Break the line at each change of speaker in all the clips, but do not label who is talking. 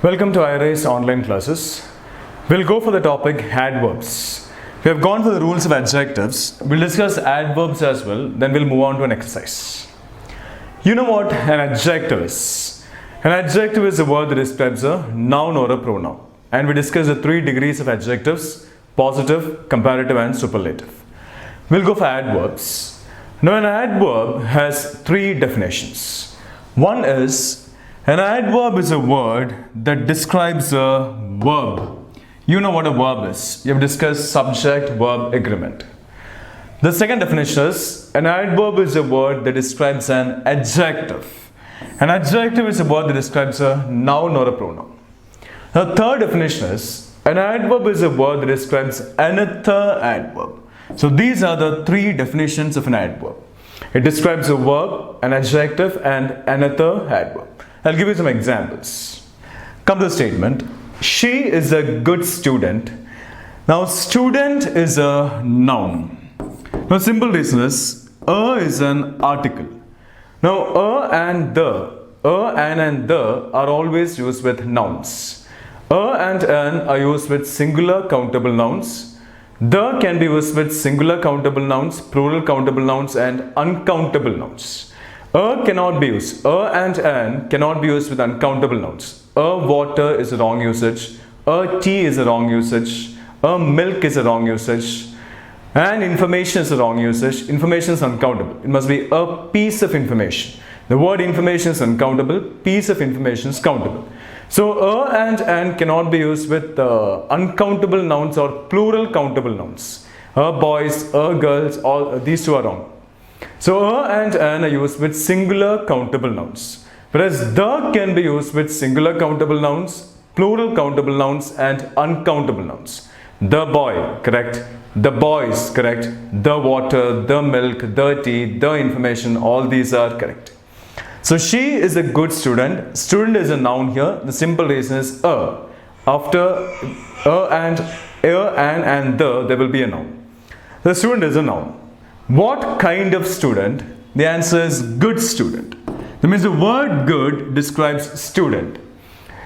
Welcome to IRA's online classes. We'll go for the topic adverbs. We have gone for the rules of adjectives. We'll discuss adverbs as well, then we'll move on to an exercise. You know what an adjective is? An adjective is a word that describes a noun or a pronoun. And we discuss the 3 degrees of adjectives: positive, comparative and superlative. We'll go for adverbs. Now an adverb has 3 definitions. One is, an adverb is a word that describes a verb. You know what a verb is. You have discussed subject-verb agreement. The second definition is, an adverb is a word that describes an adjective. An adjective is a word that describes a noun or a pronoun. The third definition is, an adverb is a word that describes another adverb. So these are the 3 definitions of an adverb. It describes a verb, an adjective and another adverb. I'll give you some examples. Come to the statement, she is a good student. Now student is a noun. Now simple reason is, a is an article. Now a and the are always used with nouns. A and an are used with singular countable nouns. The can be used with singular countable nouns, plural countable nouns and uncountable nouns. A cannot be used. A and an cannot be used with uncountable nouns. A water is a wrong usage. A tea is a wrong usage. A milk is a wrong usage. And information is a wrong usage. Information is uncountable. It must be a piece of information. The word information is uncountable. Piece of information is countable. So a and an cannot be used with uncountable nouns or plural countable nouns. A boys, a girls, all these 2 are wrong. So a and an are used with singular countable nouns, whereas the can be used with singular countable nouns, plural countable nouns and uncountable nouns. The boy, correct. The boys, correct. The water, the milk, the tea, the information, all these are correct. So she is a good student. Student is a noun here. The simple reason is a. After a and the, there will be a noun. The student is a noun. What kind of student? The answer is good student. That means the word good describes student.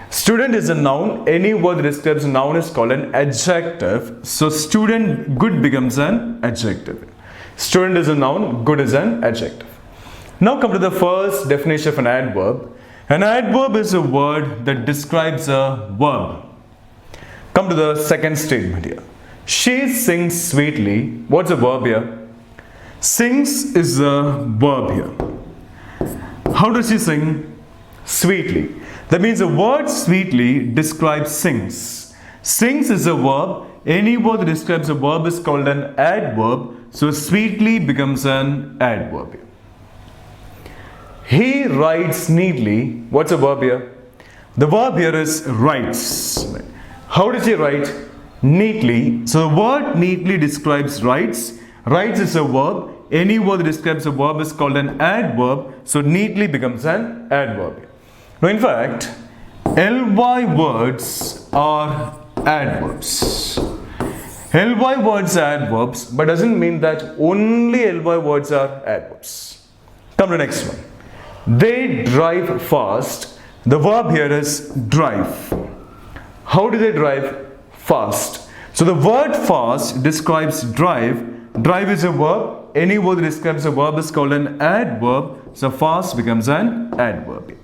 Student is a noun. Any word that describes a noun is called an adjective. So student, good becomes an adjective. Student is a noun, good is an adjective. Now come to the first definition of an adverb. An adverb is a word that describes a verb. Come to the second statement here. She sings sweetly. What's a verb here? Sings is a verb here. How does she sing? Sweetly. That means the word sweetly describes sings. Sings is a verb. Any word that describes a verb is called an adverb. So sweetly becomes an adverb here. He writes neatly. What's a verb here? The verb here is writes. How does he write? Neatly. So the word neatly describes writes. Writes is a verb. Any word that describes a verb is called an adverb. So neatly becomes an adverb. Now in fact, ly words are adverbs. Ly words are adverbs, but doesn't mean that only ly words are adverbs. Come to the next one. They drive fast. The verb here is drive. How do they drive? Fast. So the word fast describes drive. Drive is a verb. Any word that describes a verb is called an adverb. So fast becomes an adverb.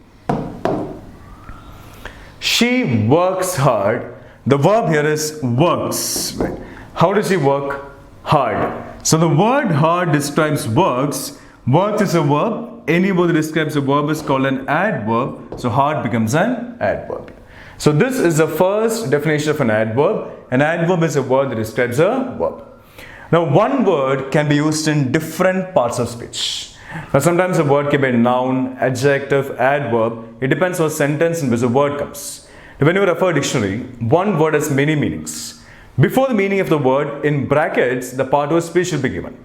She works hard. The verb here is works. How does she work? Hard. So the word hard describes works. Works is a verb. Any word that describes a verb is called an adverb. So hard becomes an adverb. So this is the first definition of an adverb. An adverb is a word that describes a verb. Now one word can be used in different parts of speech. Now sometimes a word can be a noun, adjective, adverb. It depends on the sentence in which the word comes. When you refer a dictionary, one word has many meanings. Before the meaning of the word, in brackets, the part of speech will be given.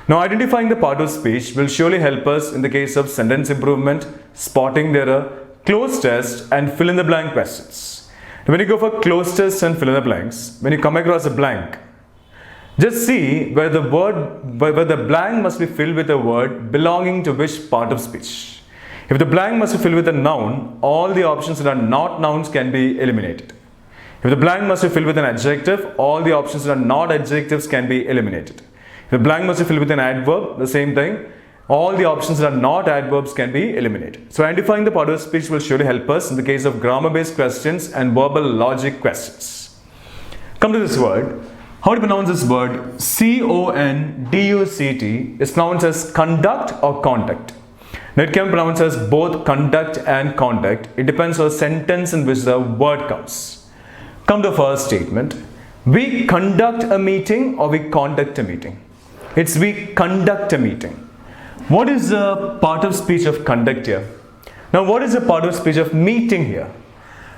Now identifying the part of speech will surely help us in the case of sentence improvement, spotting the error, cloze test and fill in the blank questions. Now, when you go for cloze test and fill in the blanks, when you come across a blank, just see where the blank must be filled with a word belonging to which part of speech. If the blank must be filled with a noun, all the options that are not nouns can be eliminated. If the blank must be filled with an adjective, all the options that are not adjectives can be eliminated. If the blank must be filled with an adverb, the same thing. All the options that are not adverbs can be eliminated. So identifying the part of speech will surely help us in the case of grammar-based questions and verbal logic questions. Come to this word. How to pronounce this word? C-O-N-D-U-C-T is pronounced as conduct or conduct. Now it can be pronounced as both conduct and conduct. It depends on the sentence in which the word comes. Come to the first statement. We conduct a meeting or we conduct a meeting? It's we conduct a meeting. What is the part of speech of conduct here? Now what is the part of speech of meeting here?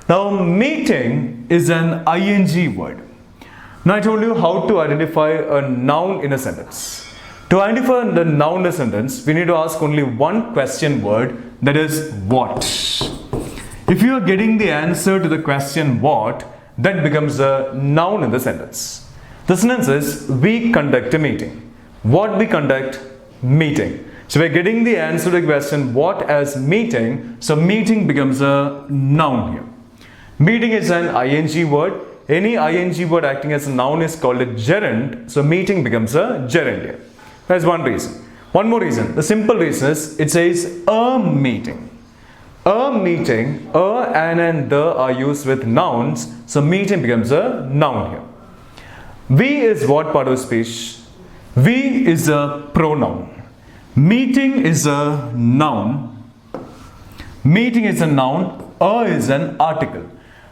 Now meeting is an ing word. Now I told you how to identify a noun in a sentence. To identify the noun in a sentence, we need to ask only one question word, that is what. If you are getting the answer to the question what, that becomes a noun in the sentence. The sentence is we conduct a meeting. What we conduct? Meeting. So we're getting the answer to the question what as meeting, so meeting becomes a noun here. Meeting is an ing word. Any ing word acting as a noun is called a gerund, so meeting becomes a gerund here. That's one reason. One more reason. The simple reason is it says a meeting. A meeting, a and the are used with nouns, so meeting becomes a noun here. We is what part of speech? We is a pronoun. Meeting is a noun. Meeting is a noun. A is an article.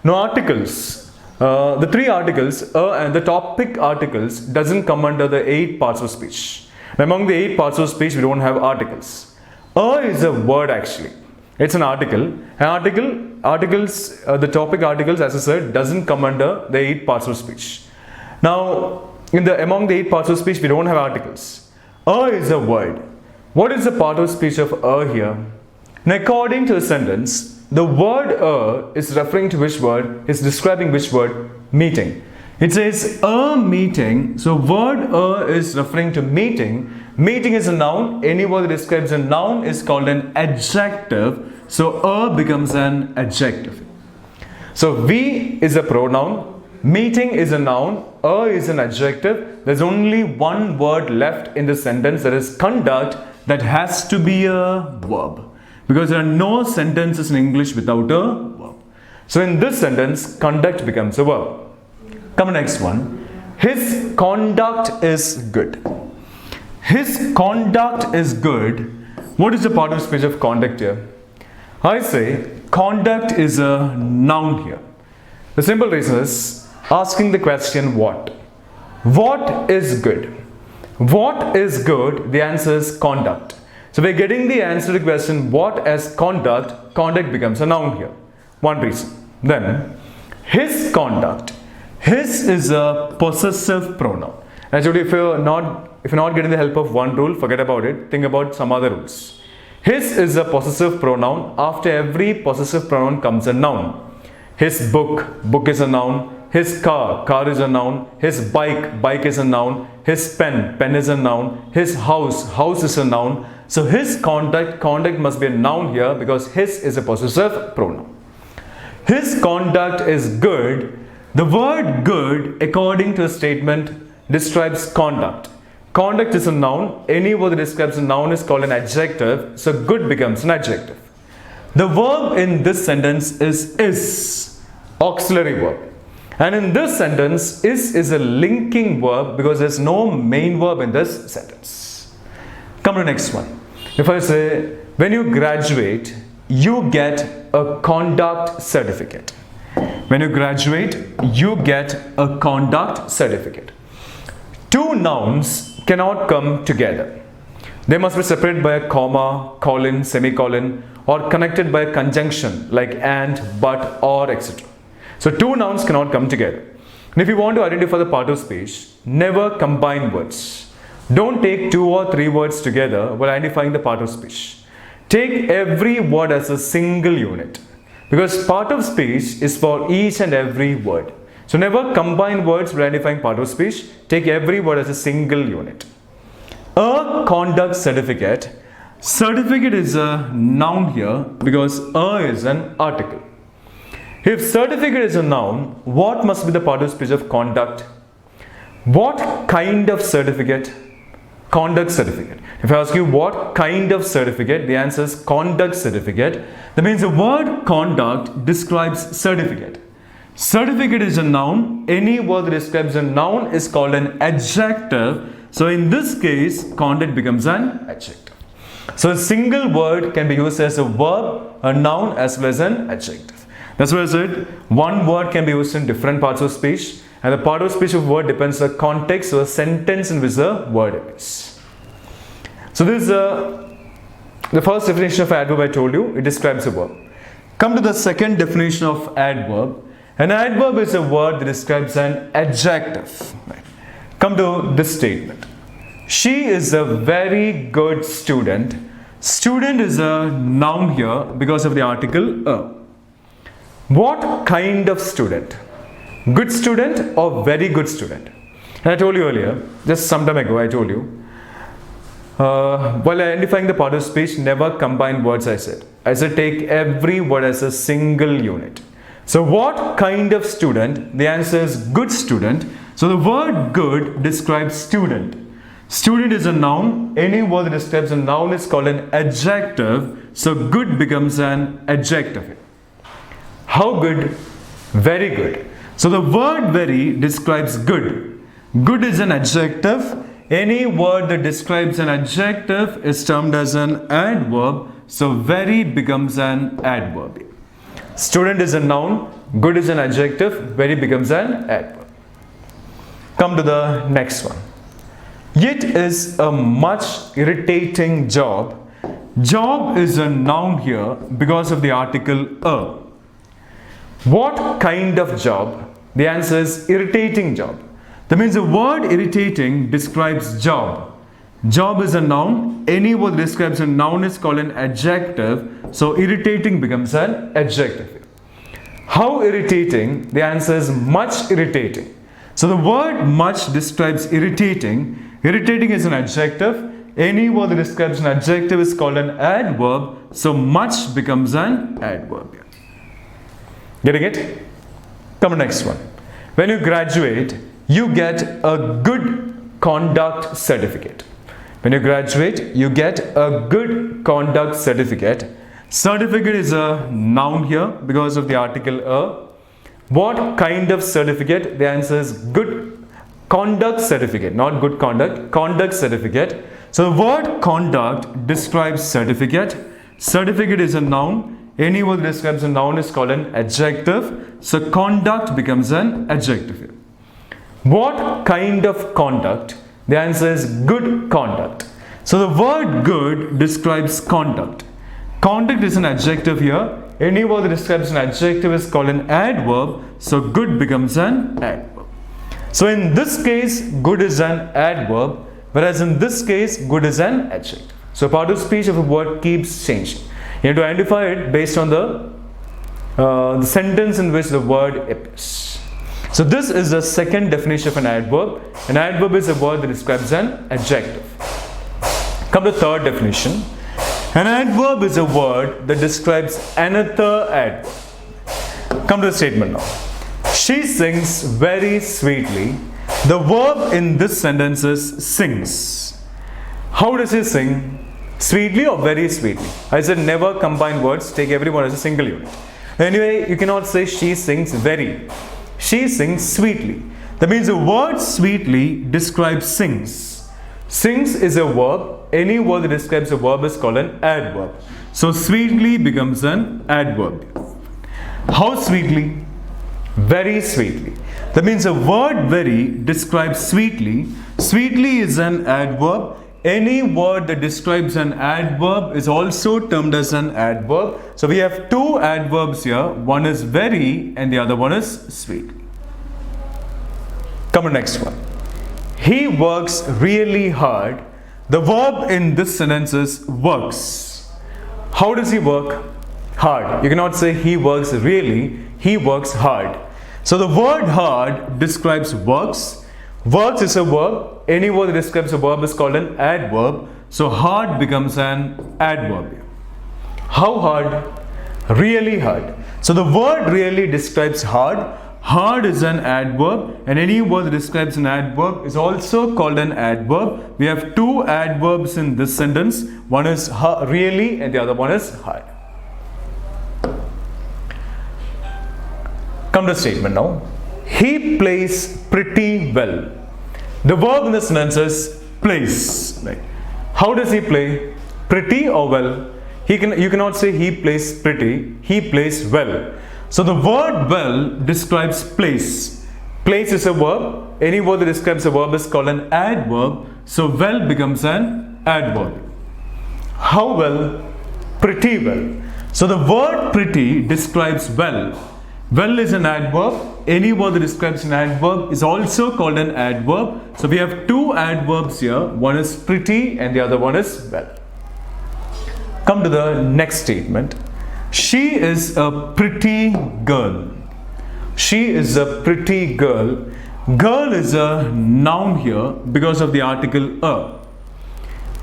Now articles, the three articles, and the topic articles doesn't come under the 8 parts of speech. Among the 8 parts of speech, we don't have articles. A is a word actually. It's an article. Articles, the topic articles, as I said, doesn't come under the 8 parts of speech. Now, among the 8 parts of speech, we don't have articles. A is a word. What is the part of speech of a here? Now, according to the sentence, the word a is referring to which word? Is describing which word? Meeting. It says a meeting. So, word a is referring to meeting. Meeting is a noun. Any word that describes a noun is called an adjective. So, a becomes an adjective. So, we is a pronoun. Meeting is a noun. A is an adjective. There's only one word left in the sentence, that is conduct, that has to be a verb. Because there are no sentences in English without a verb. So, in this sentence, conduct becomes a verb. Come next one. His conduct is good. His conduct is good. What is the part of speech of conduct here? I say conduct is a noun here. The simple reason is asking the question what. What is good? What is good? The answer is conduct. So we're getting the answer to the question what as conduct. Conduct becomes a noun here. One reason. Then his conduct. His is a possessive pronoun. Actually, if you're not getting the help of one rule, forget about it. Think about some other rules. His is a possessive pronoun. After every possessive pronoun comes a noun. His book is a noun. His car is a noun. His bike is a noun. His pen is a noun. His house is a noun. So his conduct must be a noun here because his is a possessive pronoun. His conduct is good. The word good, according to the statement, describes conduct. Conduct is a noun. Any word that describes a noun is called an adjective. So good becomes an adjective. The verb in this sentence is auxiliary verb. And in this sentence, is a linking verb because there's no main verb in this sentence. Come to the next one. If I say, when you graduate, you get a conduct certificate. When you graduate, you get a conduct certificate. Two nouns cannot come together. They must be separated by a comma, colon, semicolon, or connected by a conjunction like and, but, or, etc. So two nouns cannot come together. And if you want to identify the part of speech, never combine words. Don't take 2 or 3 words together while identifying the part of speech. Take every word as a single unit. Because part of speech is for each and every word. So never combine words when identifying part of speech. Take every word as a single unit. A conduct certificate. Certificate is a noun here because a is an article. If certificate is a noun, what must be the part of speech of conduct? What kind of certificate? Conduct certificate. If I ask you what kind of certificate, the answer is conduct certificate. That means the word conduct describes certificate. Certificate is a noun. Any word that describes a noun is called an adjective. So in this case, conduct becomes an adjective. So a single word can be used as a verb, a noun, as well as an adjective. That's why I said one word can be used in different parts of speech, and the part of speech of word depends on the context or sentence in which the word is. So this is the first definition of adverb I told you. It describes a verb. Come to the second definition of adverb. An adverb is a word that describes an adjective. Come to this statement. She is a very good student. Student is a noun here because of the article a. What kind of student? Good student or very good student? And I told you earlier, just some time ago, I told you, while identifying the part of speech, never combine words, I said. I said take every word as a single unit. So what kind of student? The answer is good student. So the word good describes student. Student is a noun. Any word that describes a noun is called an adjective. So good becomes an adjective. How good? Very good. So the word very describes good. Good is an adjective. Any word that describes an adjective is termed as an adverb. So very becomes an adverb. Student is a noun. Good is an adjective. Very becomes an adverb. Come to the next one. It is a much irritating job. Job is a noun here because of the article a. What kind of job? The answer is irritating job. That means the word irritating describes job. Job is a noun. Any word that describes a noun is called an adjective. So irritating becomes an adjective. How irritating? The answer is much irritating. So the word much describes irritating. Irritating is an adjective. Any word that describes an adjective is called an adverb. So much becomes an adverb. Getting it? Come to next one. When you graduate, you get a good conduct certificate. When you graduate, you get a good conduct certificate. Certificate is a noun here because of the article a. What kind of certificate? The answer is good conduct certificate, not good conduct, conduct certificate. So the word conduct describes certificate. Certificate is a noun. Any word that describes a noun is called an adjective. So conduct becomes an adjective here. What kind of conduct? The answer is good conduct. So the word good describes conduct. Conduct is an adjective here. Any word that describes an adjective is called an adverb. So good becomes an adverb. So in this case, good is an adverb, whereas in this case, good is an adjective. So part of speech of a word keeps changing. You have to identify it based on the sentence in which the word appears. So this is the second definition of an adverb. An adverb is a word that describes an adjective. Come to the third definition. An adverb is a word that describes another adverb. Come to the statement now. She sings very sweetly. The verb in this sentence is sings. How does she sing? Sweetly or very sweetly? I said never combine words, take every word as a single unit. Anyway, you cannot say she sings very. She sings sweetly. That means the word sweetly describes sings. Sings is a verb. Any word that describes a verb is called an adverb. So sweetly becomes an adverb. How sweetly? Very sweetly. That means the word very describes sweetly. Sweetly is an adverb. Any word that describes an adverb is also termed as an adverb. So we have two adverbs here. One is very and the other one is sweet. Come to the next one. He works really hard. The verb in this sentence is works. How does he work? Hard. You cannot say he works really. He works hard. So the word hard describes works. Works is a verb. Any word that describes a verb is called an adverb. So hard becomes an adverb. How hard? Really hard. So the word really describes hard. Hard is an adverb, and any word that describes an adverb is also called an adverb. We have two adverbs in this sentence. One is really and the other one is hard. Come to the statement now. He plays pretty well. The verb in this sentence is plays. Like, how does he play? Pretty or well? You cannot say he plays pretty. He plays well. So the word well describes place. Place is a verb. Any word that describes a verb is called an adverb. So well becomes an adverb. How well? Pretty well. So the word pretty describes well. Well is an adverb. Any word that describes an adverb is also called an adverb. So we have two adverbs here. One is pretty and the other one is well. Come to the next statement. She is a pretty girl. She is a pretty girl. Girl is a noun here because of the article a.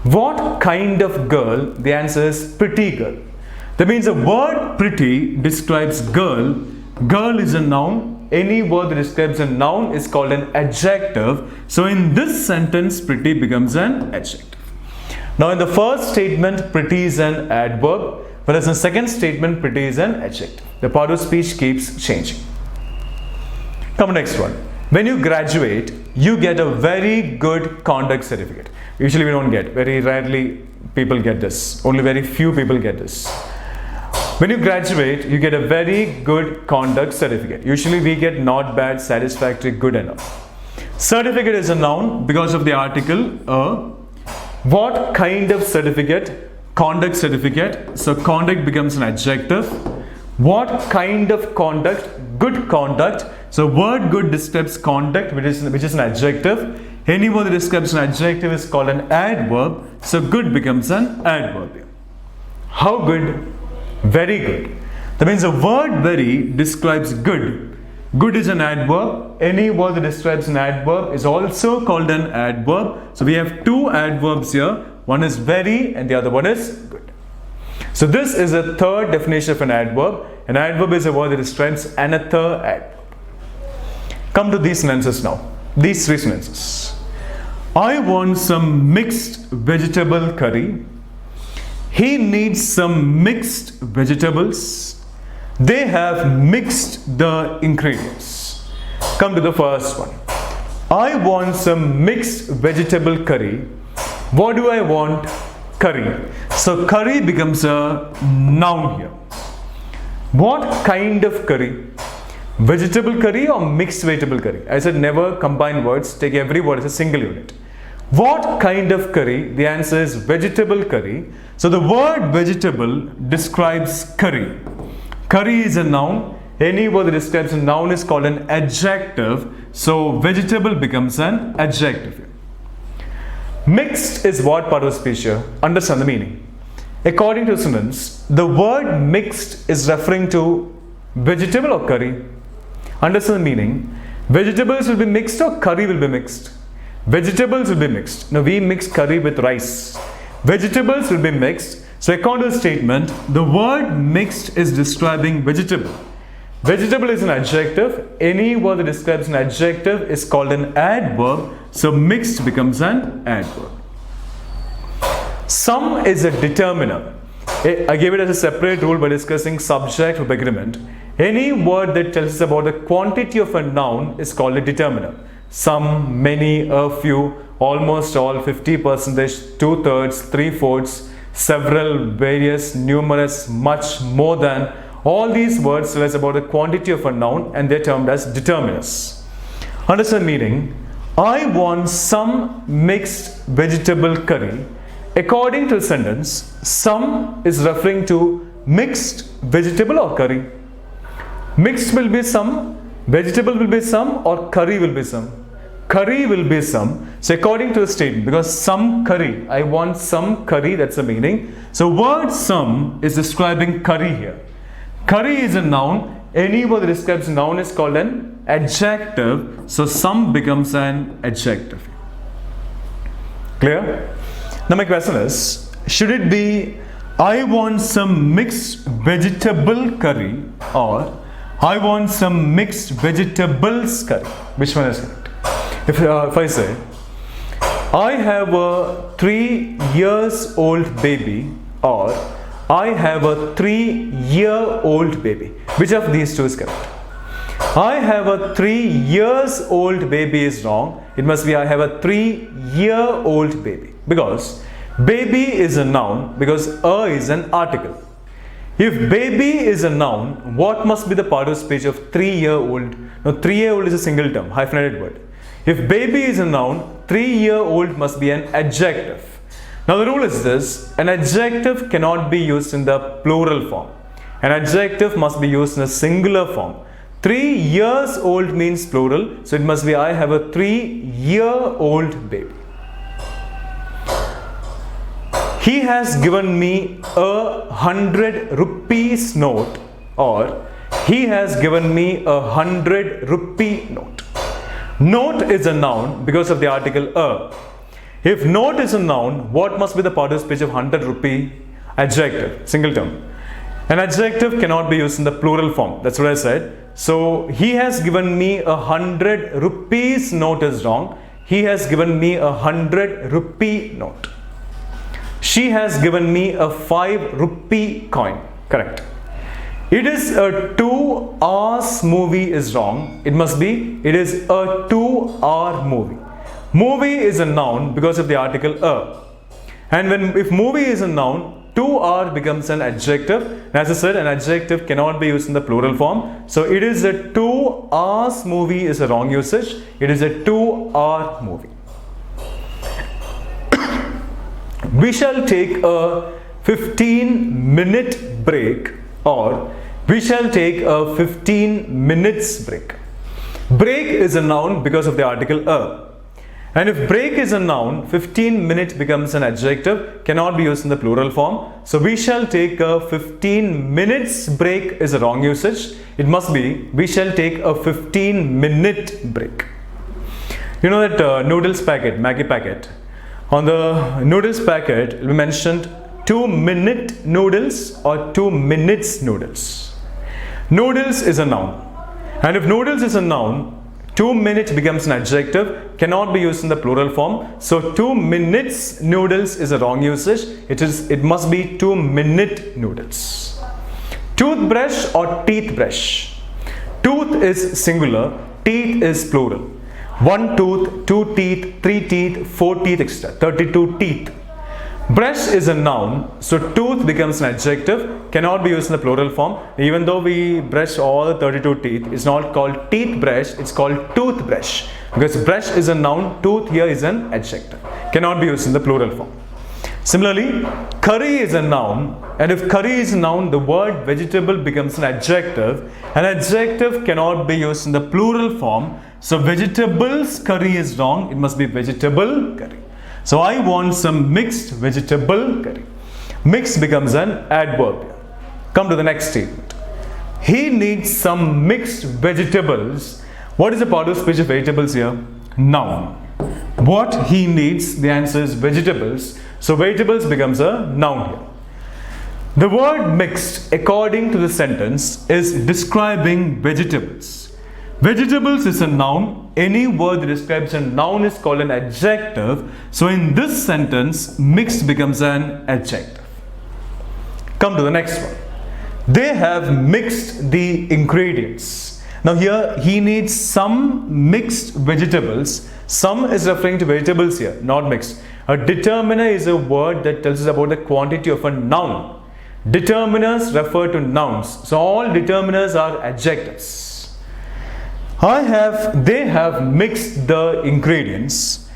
What kind of girl? The answer is pretty girl. That means the word pretty describes girl. Girl is a noun. Any word that describes a noun is called an adjective. So in this sentence, pretty becomes an adjective. Now in the first statement, pretty is an adverb, whereas in the second statement, pretty is an adjective. The part of speech keeps changing. Come to next one. When you graduate, you get a very good conduct certificate. Usually we don't get. Very rarely people get this. Only very few people get this. When you graduate, you get a very good conduct certificate. Usually we get not bad, satisfactory, good enough. Certificate is a noun because of the article a. What kind of certificate? Conduct certificate. So conduct becomes an adjective. What kind of conduct? Good conduct. So word good describes conduct, which is an adjective. Any word that describes an adjective is called an adverb. So good becomes an adverb. How good? Very good. That means the word very describes good. Good is an adverb. Any word that describes an adverb is also called an adverb. So we have two adverbs here. One is very and the other one is good. So this is a third definition of an adverb. An adverb is a word that describes another adverb. Come to these sentences now. These three sentences. I want some mixed vegetable curry. He needs some mixed vegetables. They have mixed the ingredients. Come to the first one. I want some mixed vegetable curry. What do I want? Curry. So curry becomes a noun here. What kind of curry? Vegetable curry or mixed vegetable curry? I said never combine words. Take every word as a single unit. What kind of curry? The answer is vegetable curry. So the word vegetable describes curry. Curry is a noun. Any word that describes a noun is called an adjective. So vegetable becomes an adjective. Mixed is what part of speech here? Understand the meaning. According to sentence, the word mixed is referring to vegetable or curry. Understand the meaning. Vegetables will be mixed or curry will be mixed. Vegetables will be mixed. Now we mix curry with rice. Vegetables will be mixed. So according to the statement, the word mixed is describing vegetable. Vegetable is an adjective. Any word that describes an adjective is called an adverb. So mixed becomes an adverb. Some is a determiner. I gave it as a separate rule by discussing subject or agreement. Any word that tells us about the quantity of a noun is called a determiner. Some, many, a few, almost all, 50%, 2/3, 3/4, several, various, numerous, much, more than. All these words tell us about the quantity of a noun and they're termed as determiners. Understand meaning? I want some mixed vegetable curry. According to the sentence, some is referring to mixed vegetable or curry. Mixed will be some, vegetable will be some, or curry will be some. Curry will be some. So according to the statement, because some curry, I want some curry, that's the meaning. So word some is describing curry here. Curry is a noun. Any word that describes a noun is called an adjective. So some becomes an adjective. Clear? Now my question is, should it be I want some mixed vegetable curry or I want some mixed vegetables curry? Which one is correct? If I say I have a 3 years old baby or I have a 3-year-old baby, which of these two is correct? I have a 3 years old baby is wrong. It must be I have a 3-year-old baby, because baby is a noun, because a is an article. If baby is a noun, what must be the part of speech of 3-year-old? Now 3-year-old is a single term, hyphenated word. If baby is a noun, 3-year-old must be an adjective. Now the rule is this: an adjective cannot be used in the plural form. An adjective must be used in a singular form. 3 years old means plural, so it must be I have a 3-year-old baby. He has given me a 100 rupees note or he has given me a 100 rupee note. Note is a noun because of the article a. If note is a noun, what must be the part of speech of 100 rupee? Adjective, single term. An adjective cannot be used in the plural form. That's what I said. So he has given me a 100 rupees note is wrong. He has given me a 100 rupee note. She has given me a 5 rupee coin. Correct. It is a 2 hours movie is wrong. It must be it is a 2-hour movie. Movie is a noun because of the article a. And if movie is a noun, 2-hour becomes an adjective. And as I said, an adjective cannot be used in the plural form. So it is a 2 hours movie is a wrong usage. It is a 2-hour movie. We shall take a 15-minute break or we shall take a 15 minutes break. Break is a noun because of the article a. And if break is a noun, 15 minutes becomes an adjective, cannot be used in the plural form. So we shall take a 15 minutes break is a wrong usage. It must be we shall take a 15-minute break. You know that noodles packet, Maggi packet. On the noodles packet, we mentioned 2-minute noodles or 2 minutes noodles. Noodles is a noun. And if noodles is a noun, 2 minutes becomes an adjective, cannot be used in the plural form. So 2 minutes noodles is a wrong usage. It must be 2-minute noodles. Toothbrush or teeth brush. Tooth is singular, teeth is plural. 1 tooth, 2 teeth, 3 teeth, 4 teeth, etc. 32 teeth. Brush is a noun, so tooth becomes an adjective, cannot be used in the plural form. Even though we brush all the 32 teeth, it's not called teeth brush, it's called toothbrush. Because brush is a noun, tooth here is an adjective, cannot be used in the plural form. Similarly, curry is a noun, and if curry is a noun, the word vegetable becomes an adjective. An adjective cannot be used in the plural form, so vegetables curry is wrong, it must be vegetable curry. So I want some mixed vegetable curry. Mixed becomes an adverb. Come to the next statement. He needs some mixed vegetables. What is the part of speech of vegetables here? Noun. What he needs, the answer is vegetables. So vegetables becomes a noun here. The word mixed, according to the sentence, is describing vegetables. Vegetables is a noun. Any word that describes a noun is called an adjective. So in this sentence, mixed becomes an adjective. Come to the next one. They have mixed the ingredients. Now here, he needs some mixed vegetables. Some is referring to vegetables here, not mixed. A determiner is a word that tells us about the quantity of a noun. Determiners refer to nouns. So all determiners are adjectives. They have mixed the ingredients.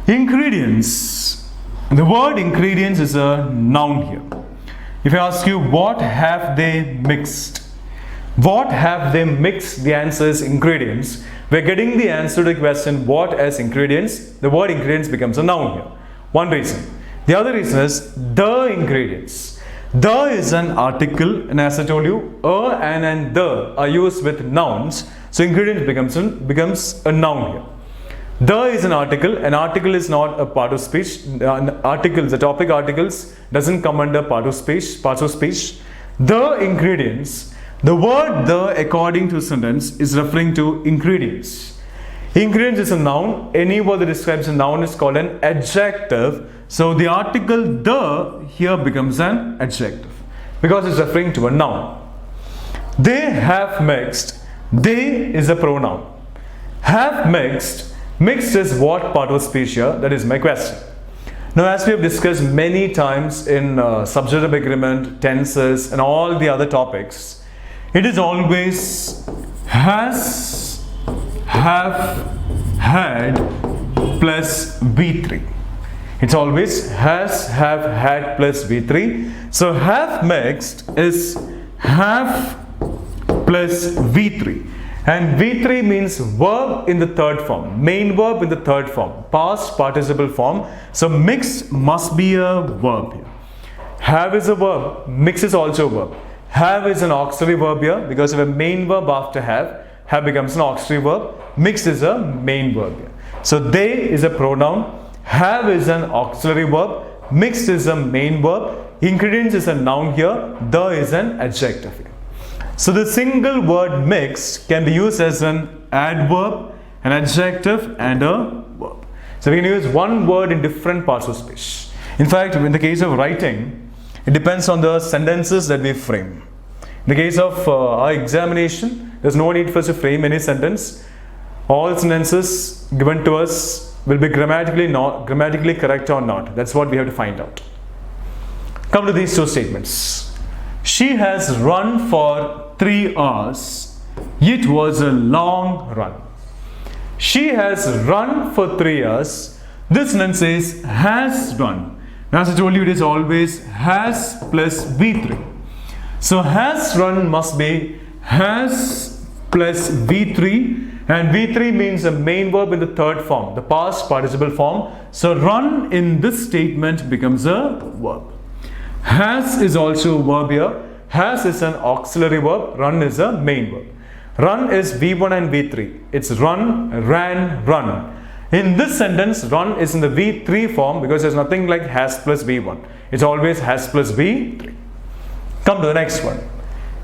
Ingredients. The word ingredients is a noun here. If I ask you, what have they mixed? What have they mixed? The answer is ingredients. We're getting the answer to the question, what as ingredients? The word ingredients becomes a noun here. One reason. The other reason is the ingredients. The is an article, and as I told you, a and the are used with nouns. So ingredient becomes a noun here. The is an article. An article is not a part of speech. Articles, the topic articles doesn't come under part of speech, parts of speech. The ingredients. The word the according to sentence is referring to ingredients. Ingredients is a noun. Any word that describes a noun is called an adjective. So the article the here becomes an adjective because it's referring to a noun. They have mixed. They is a pronoun. Have mixed. Mixed is what part of speech here? That is my question. Now, as we have discussed many times in subjunctive agreement, tenses, and all the other topics, it is always has, have, had plus V3. It's always has, have, had plus V3. So have mixed is have plus V3. And V3 means verb in the third form, main verb in the third form, past participle form. So mix must be a verb here. Have is a verb, mix is also a verb. Have is an auxiliary verb here because of a main verb after have becomes an auxiliary verb. Mix is a main verb here. So they is a pronoun, have is an auxiliary verb, mixed is a main verb, ingredients is a noun here, the is an adjective here. So the single word mixed can be used as an adverb, an adjective and a verb. So we can use one word in different parts of speech. In fact, in the case of writing, it depends on the sentences that we frame. In the case of our examination, there's no need for us to frame any sentence. All sentences given to us will be grammatically correct or not. That's what we have to find out. Come to these two statements. She has run for 3 hours. It was a long run. She has run for 3 hours. This sentence says has run. Now, as I told you, it is always has plus V3. So has run must be has plus V3. And V3 means a main verb in the third form, the past participle form. So run in this statement becomes a verb. Has is also a verb here. Has is an auxiliary verb. Run is a main verb. Run is V1 and V3. It's run, ran, run. In this sentence, run is in the V3 form because there's nothing like has plus V1. It's always has plus V3. Come to the next one.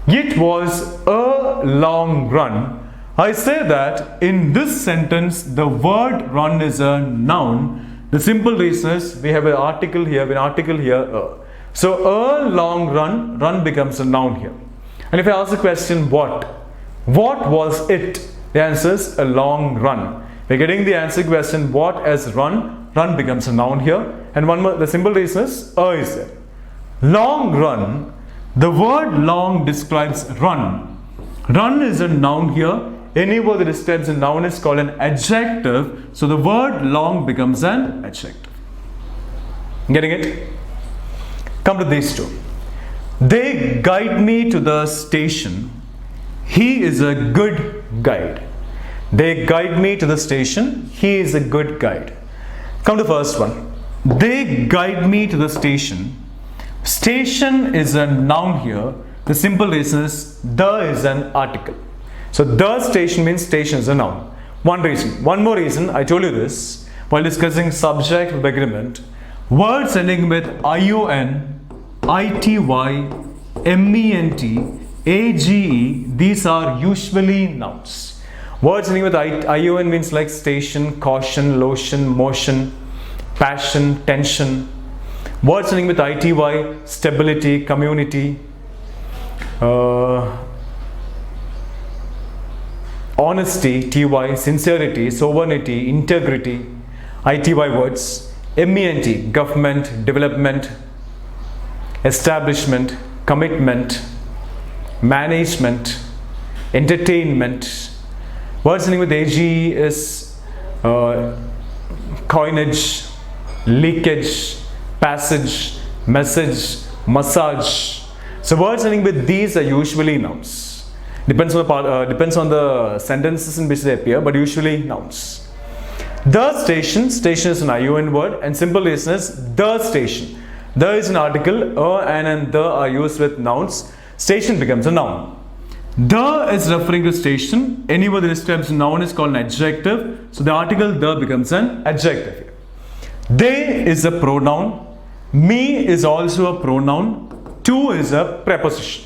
It was a long run. I say that in this sentence, the word run is a noun. The simple reason is we have an article here, a. So a long run, run becomes a noun here. And if I ask the question what was it? The answer is a long run. We're getting the answer question what as run, run becomes a noun here. And one more, the simple reason is there. Long run, the word long describes run. Run is a noun here. Any word that describes a noun is called an adjective. So the word long becomes an adjective. Getting it? Come to these two. They guide me to the station. He is a good guide. They guide me to the station. He is a good guide. Come to the first one. They guide me to the station. Station is a noun here. The simple reason is the is an article. So the station means station is a noun. One reason. One more reason, I told you this while discussing subject verb agreement. Words ending with ION, ITY, MENT, AGE, these are usually nouns. Words ending with ION means like station, caution, lotion, motion, passion, tension. Words ending with ITY, stability, community, honesty, TY, sincerity, sovereignty, integrity, ITY words, MENT, government, development, establishment, commitment, management, entertainment. Words ending with AGE is coinage, leakage, passage, message, massage. So words ending with these are usually nouns. Depends on the sentences in which they appear, but usually nouns. The station is an ION word, and simple reason is the station. The is an article, and the are used with nouns. Station becomes a noun. The is referring to station. Any word that describes noun is called an adjective. So the article the becomes an adjective here. They is a pronoun. Me is also a pronoun. To is a preposition.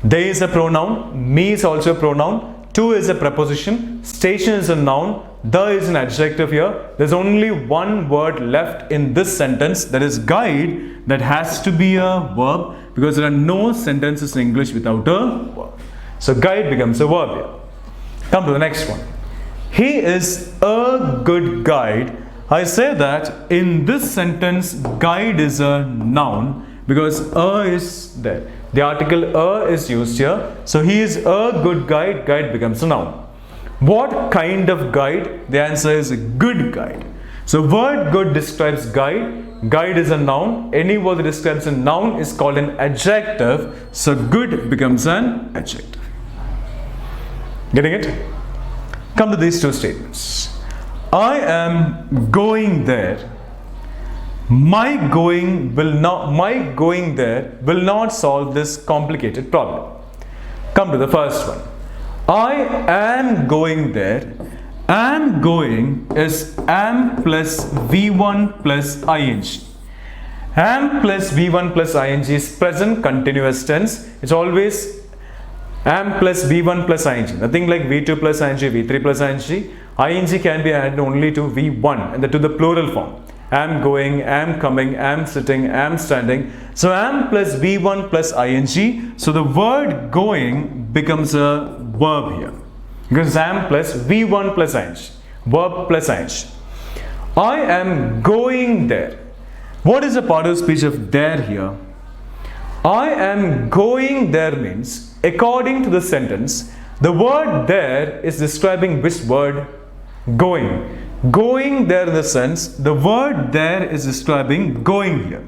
They is a pronoun. Me is also a pronoun. To is a preposition. Station is a noun. The is an adjective here. There's only one word left in this sentence, that is guide, that has to be a verb, because there are no sentences in English without a verb. So guide becomes a verb here. Come to the next one. He is a good guide. I say that in this sentence guide is a noun because a is there. The article a is used here. So he is a good guide. Guide becomes a noun. What kind of guide? The answer is a good guide. So word good describes guide. Guide is a noun. Any word that describes a noun is called an adjective. So good becomes an adjective. Getting it? Come to these two statements. I am going there. My going there will not solve this complicated problem. Come to the first one. I am going there. Am going is am plus V1 plus ing. Am plus V1 plus ing is present continuous tense. It's always am plus V1 plus ing. Nothing like V2 plus ing, V3 plus ing. Ing can be added only to V1 and to the plural form. Am going, am coming, am sitting, am standing. So am plus V1 plus ing. So the word going becomes a verb here. Because am plus V1 plus ing. Verb plus ing. I am going there. What is the part of speech of there here? I am going there means, according to the sentence, the word there is describing which word? Going. Going there in the sense, the word there is describing going here.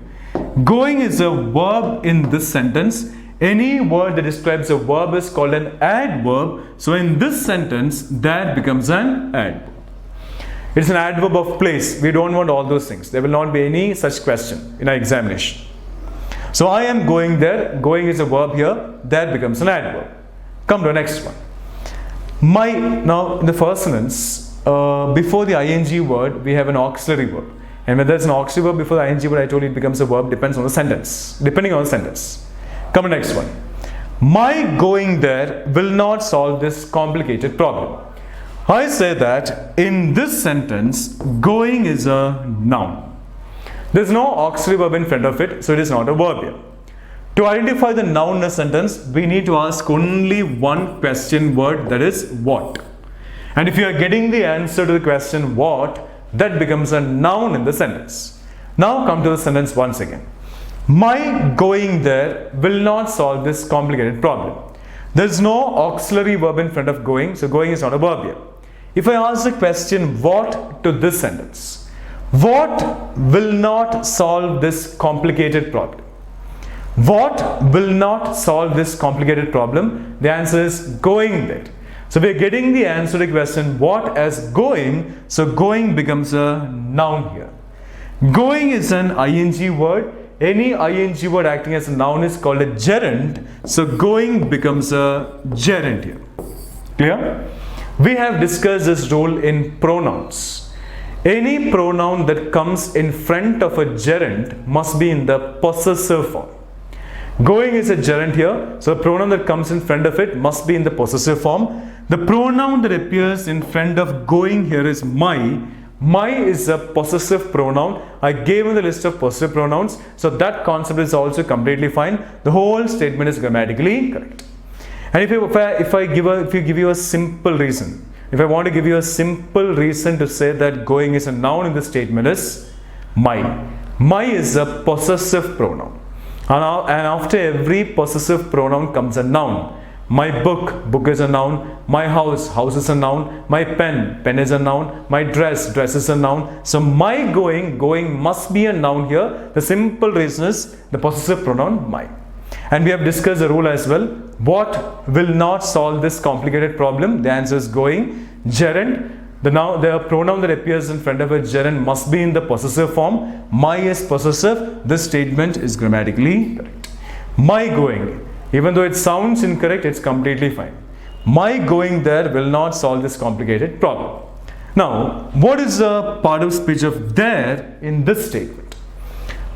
Going is a verb in this sentence. Any word that describes a verb is called an adverb. So in this sentence, that becomes an adverb. It's an adverb of place. We don't want all those things. There will not be any such question in our examination. So I am going there. Going is a verb here. That becomes an adverb. Come to the next one. Now in the first sentence, before the ing word, we have an auxiliary verb. And when there's an auxiliary verb before the ing word, I told you it becomes a verb, depends on the sentence. Depending on the sentence. Come to the next one. My going there will not solve this complicated problem. I say that in this sentence, going is a noun. There's no auxiliary verb in front of it, so it is not a verb here. To identify the noun in a sentence, we need to ask only one question word, that is what. And if you are getting the answer to the question what, that becomes a noun in the sentence. Now come to the sentence once again. My going there will not solve this complicated problem. There is no auxiliary verb in front of going, so going is not a verb here. If I ask the question what to this sentence, what will not solve this complicated problem? What will not solve this complicated problem? The answer is going there. So we are getting the answer to the question what as going, so going becomes a noun here. Going is an ing word. Any ing word acting as a noun is called a gerund. So going becomes a gerund here. Clear? We have discussed this rule in pronouns. Any pronoun that comes in front of a gerund must be in the possessive form. Going is a gerund here, so the pronoun that comes in front of it must be in the possessive form. The pronoun that appears in front of going here is my. My is a possessive pronoun. I gave you the list of possessive pronouns, so that concept is also completely fine. The whole statement is grammatically correct. And if you give you a simple reason, if I want to give you a simple reason to say that going is a noun in the statement is my. My is a possessive pronoun. And after every possessive pronoun comes a noun. My book is a noun. My house is a noun. My pen is a noun. My dress is a noun. So my going must be a noun here. The simple reason is the possessive pronoun my. And we have discussed the rule as well. What will not solve this complicated problem? The answer is going. Gerund. The pronoun that appears in front of a gerund must be in the possessive form. My is possessive. This statement is grammatically correct. My going. Even though it sounds incorrect, it's completely fine. My going there will not solve this complicated problem. Now, what is the part of speech of there in this statement?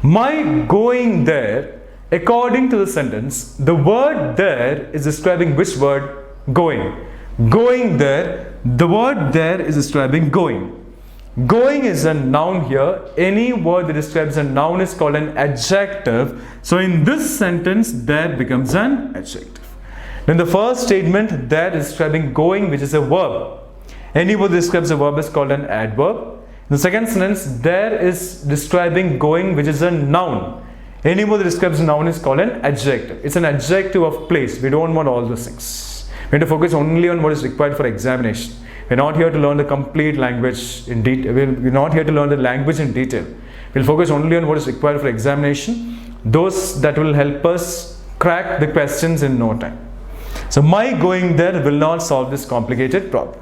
My going there, according to the sentence, the word there is describing which word? Going. Going there, the word there is describing going. Going is a noun here. Any word that describes a noun is called an adjective. So in this sentence, there becomes an adjective. In the first statement, there is describing going, which is a verb. Any word that describes a verb is called an adverb. In the second sentence, there is describing going, which is a noun. Any word that describes a noun is called an adjective. It's an adjective of place. We don't want all those things. We have to focus only on what is required for examination. We're not here to learn the complete language in detail. We're not here to learn the language in detail. We'll focus only on what is required for examination. Those that will help us crack the questions in no time. So my going there will not solve this complicated problem.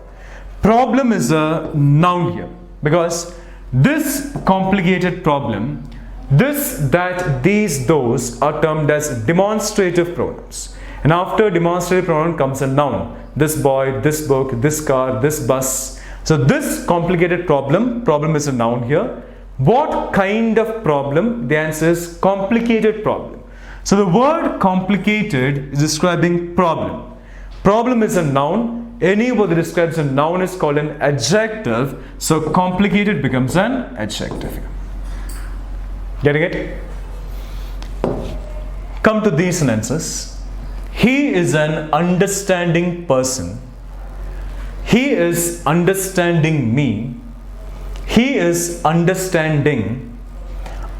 Problem is a noun here, because this complicated problem, this, that, these, those are termed as demonstrative pronouns. And after demonstrative pronoun comes a noun. This boy, this book, this car, this bus. So this complicated problem is a noun here. What kind of problem? The answer is complicated problem. So the word complicated is describing problem. Problem is a noun. Any word that describes a noun is called an adjective. So complicated becomes an adjective. Getting it? Come to these sentences. He is an understanding person. He is understanding me. He is understanding.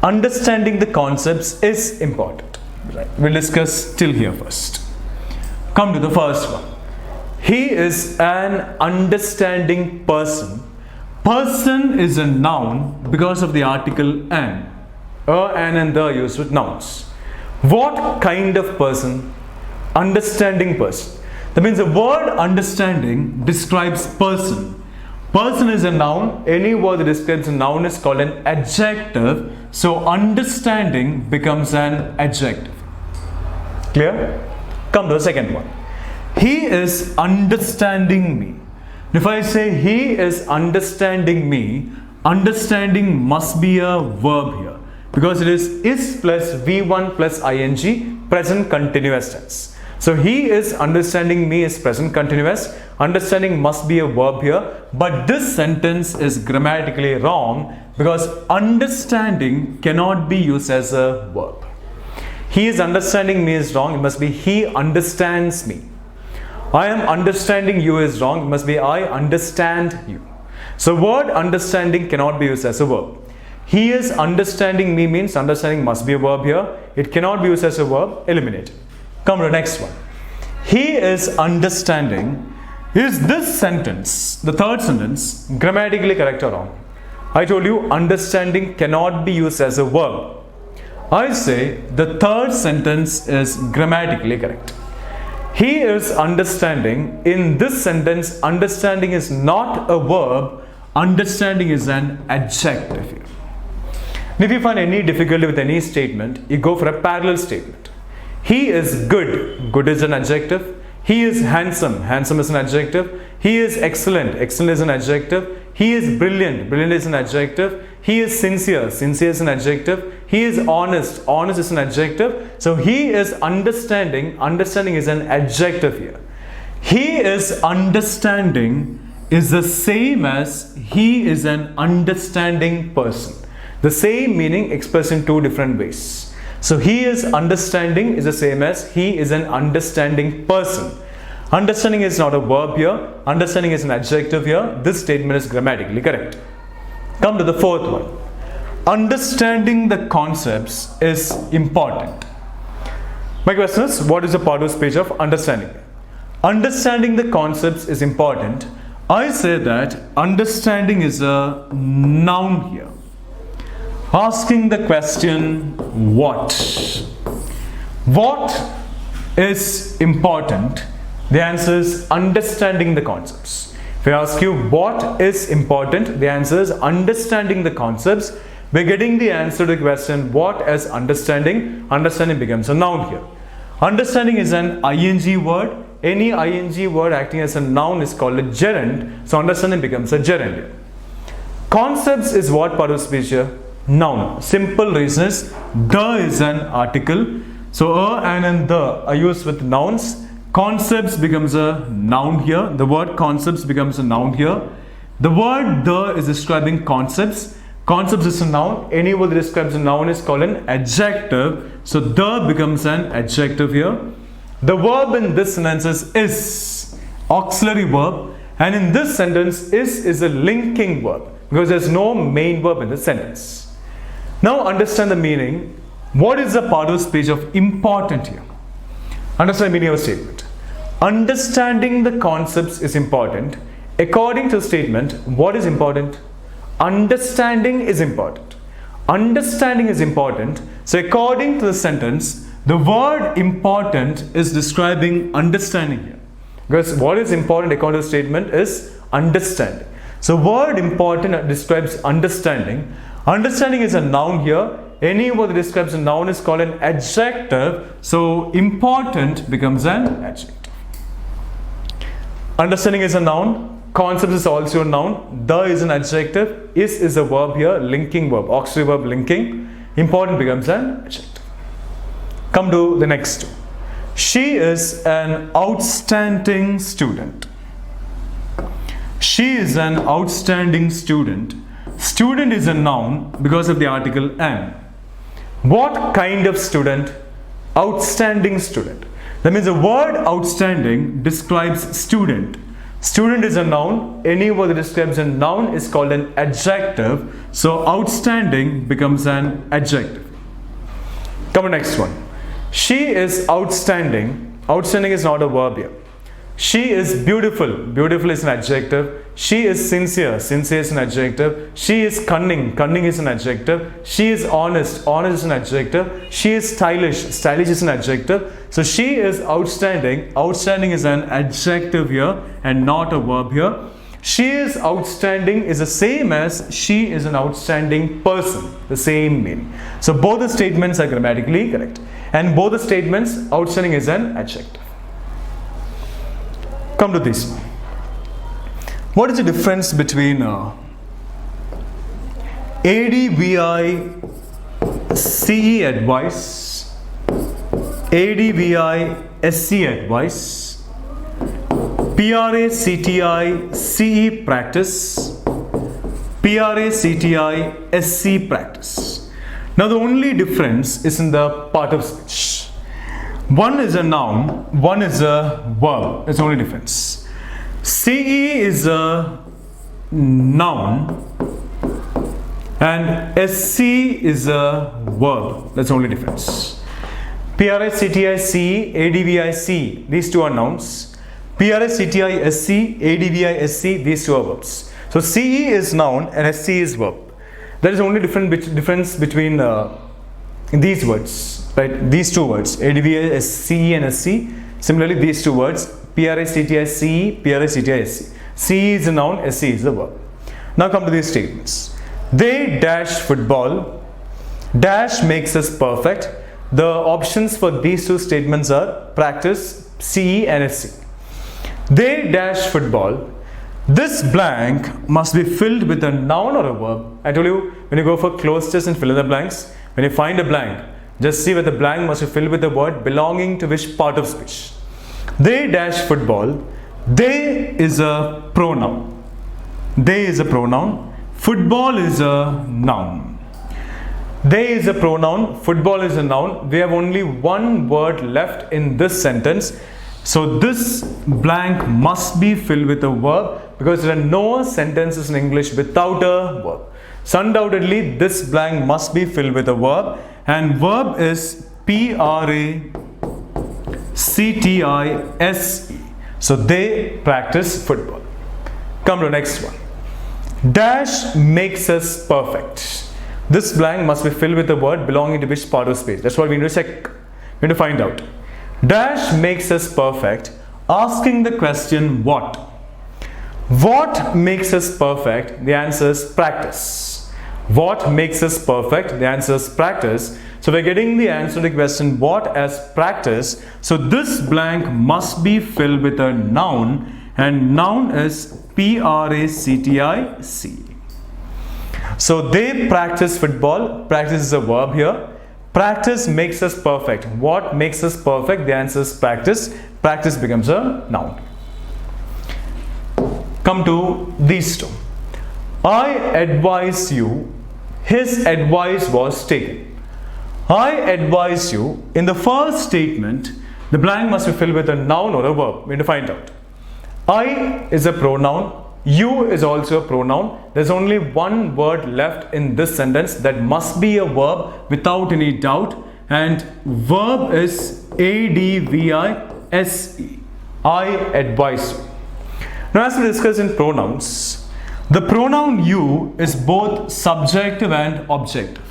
Understanding the concepts is important. Right. We'll discuss till here first. Come to the first one. He is an understanding person. Person is a noun because of the article an. An and the are used with nouns. What kind of person? Understanding person. That means the word understanding describes person. Person is a noun. Any word that describes a noun is called an adjective. So understanding becomes an adjective. Clear? Come to the second one. He is understanding me. If I say he is understanding me, understanding must be a verb here, because it is plus V1 plus ing, present continuous tense. So he is understanding me is present continuous. Understanding must be a verb here, but this sentence is grammatically wrong because understanding cannot be used as a verb. He is understanding me is wrong. It must be he understands me. I am understanding you is wrong. It must be I understand you. So word understanding cannot be used as a verb. He is understanding me means understanding must be a verb here. It cannot be used as a verb. Eliminate. Come to the next one. He is understanding. Is this sentence, the third sentence, grammatically correct or wrong? I told you understanding cannot be used as a verb. I say the third sentence is grammatically correct. He is understanding. In this sentence, understanding is not a verb. Understanding is an adjective here. If you find any difficulty with any statement, you go for a parallel statement. He is good. Good is an adjective. He is handsome. Handsome is an adjective. He is excellent. Excellent is an adjective. He is brilliant. Brilliant is an adjective. He is sincere. Sincere is an adjective. He is honest. Honest is an adjective. So he is understanding. Understanding is an adjective here. He is understanding is the same as he is an understanding person. The same meaning expressed in two different ways. So he is understanding is the same as he is an understanding person. Understanding is not a verb here. Understanding is an adjective here. This statement is grammatically correct. Come to the fourth one. Understanding the concepts is important. My question is, what is the part of speech of understanding? Understanding the concepts is important. I say that understanding is a noun here. Asking the question, what? What is important? The answer is understanding the concepts. If I ask you what is important, the answer is understanding the concepts. We're getting the answer to the question what is understanding. Understanding becomes a noun here. Understanding is an ing word. Any ing word acting as a noun is called a gerund. So understanding becomes a gerund. Concepts is what part of speech here? Noun. Simple reason is the is an article. So a and the are used with nouns. Concepts becomes a noun here. The word concepts becomes a noun here. The word the is describing concepts. Concepts is a noun. Any word that describes a noun is called an adjective. So the becomes an adjective here. The verb in this sentence is auxiliary verb, and in this sentence is a linking verb because there's no main verb in the sentence. Now understand the meaning. What is the part of speech of important here? Understand the meaning of a statement. Understanding the concepts is important. According to the statement, what is important? Understanding is important. Understanding is important. So according to the sentence, the word important is describing understanding here. Because what is important according to the statement is understanding. So word important describes understanding. Understanding is a noun here. Any word that describes a noun is called an adjective. So important becomes an adjective. Understanding is a noun. Concept is also a noun. The is an adjective. Is a verb here. Linking verb. Auxiliary verb linking. Important becomes an adjective. Come to the next two. She is an outstanding student. She is an outstanding student. Student is a noun because of the article an. What kind of student? Outstanding student. That means the word outstanding describes student. Student is a noun. Any word that describes a noun is called an adjective. So outstanding becomes an adjective. Come to next one. She is outstanding. Outstanding is not a verb here. She is beautiful. Beautiful is an adjective. She is sincere. Sincere is an adjective. She is cunning. Cunning is an adjective. She is honest. Honest is an adjective. She is stylish. Stylish is an adjective. So she is outstanding. Outstanding is an adjective here and not a verb here. She is outstanding is the same as she is an outstanding person. The same meaning. So both the statements are grammatically correct. And both the statements, outstanding is an adjective. Come to this one. What is the difference between ADVI CE advice, ADVI SC advice, PRA CTI CE practice, PRA CTI SC practice? Now the only difference is in the part of speech. One is a noun, one is a verb. That's the only difference. CE is a noun and SC is a verb. That's the only difference. PRA CTI CE, ADVI CE, these two are nouns. PRA CTI SC, ADVI SC, these two are verbs. So CE is noun and SC is verb. That is the only difference between these words, right? These two words, ADVI CE and SC. Similarly, these two words, PRA CTI CE, PRA CTI SC. CE is a noun, SC is a verb. Now come to these statements. They dash football. Dash makes us perfect. The options for these two statements are practice, CE and SC. They dash football. This blank must be filled with a noun or a verb. I told you, when you go for closed test and fill in the blanks, when you find a blank, just see whether the blank must be filled with a word belonging to which part of speech. They dash football. They is a pronoun. They is a pronoun. Football is a noun. They is a pronoun. Football is a noun. We have only one word left in this sentence. So this blank must be filled with a verb because there are no sentences in English without a verb. So undoubtedly this blank must be filled with a verb, and verb is PRA CTISE. So they practice football. Come to the next one. Dash makes us perfect. This blank must be filled with a word belonging to which part of speech. That's what we need to check. We need to find out. Dash makes us perfect. Asking the question what? What makes us perfect? The answer is practice. What makes us perfect? The answer is practice. So we're getting the answer to the question what as practice. So this blank must be filled with a noun, and noun is P-R-A-C-T-I-C. So they practice football. Practice is a verb here. Practice makes us perfect. What makes us perfect? The answer is practice. Practice becomes a noun. Come to these two. I advise you. His advice was taken. I advise you. In the first statement, the blank must be filled with a noun or a verb. We need to find out. I is a pronoun. You is also a pronoun. There's only one word left in this sentence that must be a verb without any doubt. And verb is A-D-V-I-S-E. I advise you. Now as we discussed in pronouns, the pronoun you is both subjective and objective.